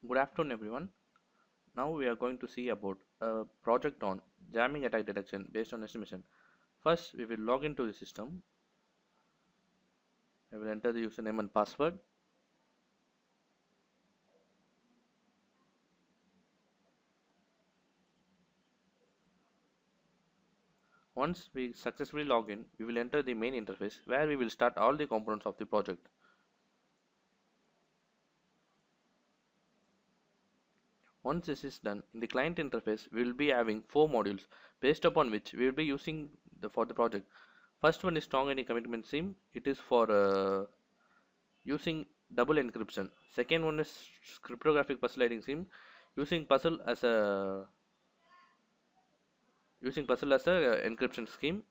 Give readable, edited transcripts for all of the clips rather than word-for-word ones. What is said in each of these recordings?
Good afternoon, everyone. Now we are going to see about a project on jamming attack detection based on estimation. First, we will log into the system. I will enter the username and password. Once we successfully log in, we will enter the main interface where we will start all the components of the project. Once this is done, in the client interface, we will be having 4 modules based upon which we will be using for the project. First one is strong any commitment SIM. It is for using double encryption. Second one is cryptographic puzzle hiding SIM, using puzzle as a encryption scheme.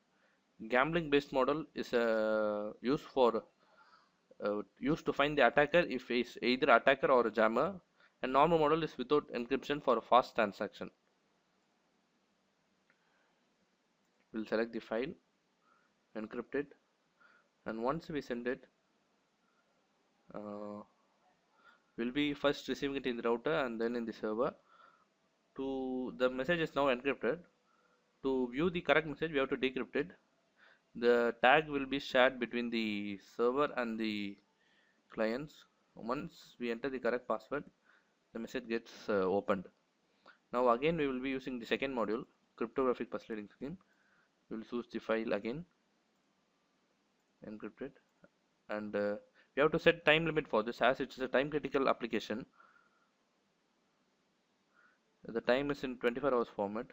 Gambling based model is used to find the attacker if he is either attacker or a jammer, and normal model is without encryption for a fast transaction. We'll select the file, encrypt it, and once we send it, we'll be first receiving it in the router and then in the server. The message is now encrypted. To view the correct message, we have to decrypt it. The tag will be shared between the server and the clients. Once we enter the correct password, the message gets opened. Now again we will be using the second module, cryptographic puzzle hiding scheme. We will choose the file again, encrypt it, and we have to set time limit for this as it's a time critical application. The time is in 24 hours format.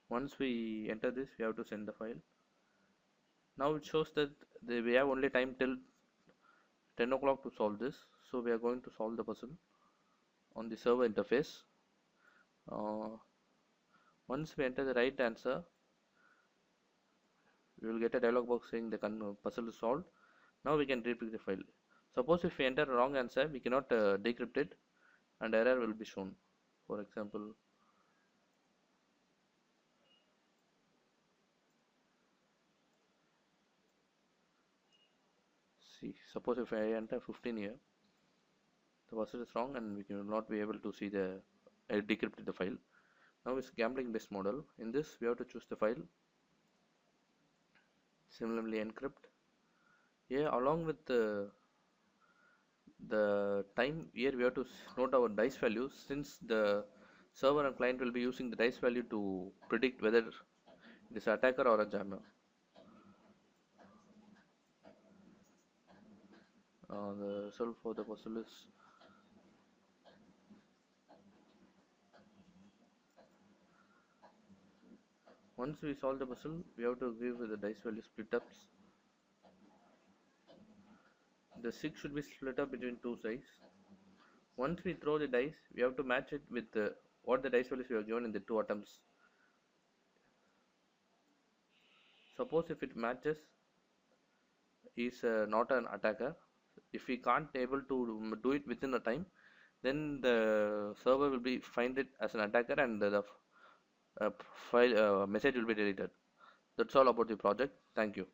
Once we enter this, we have to send the file. Now it shows that we have only time till 10 o'clock to solve this, so we are going to solve the puzzle on the server interface. Once we enter the right answer, we will get a dialog box saying the puzzle is solved. Now we can decrypt the file. Suppose if we enter a wrong answer, we cannot decrypt it and error will be shown. For example, suppose if I enter 15 here, the puzzle is wrong and we will not be able to see the decrypt the file. Now it's gambling based model. In this we have to choose the file, similarly encrypt. Here along with the time, here we have to note our dice values, since the server and client will be using the dice value to predict whether it is attacker or a jammer. The result for the puzzle is once we solve the puzzle, we have to give the dice value split ups. The 6 should be split up between two sides. Once we throw the dice, we have to match it with what the dice values we have given in the 2 attempts. Suppose if it matches, is not an attacker. If we can't able to do it within a time, then the server will be find it as an attacker and the file message will be deleted. That's all about the project. Thank you.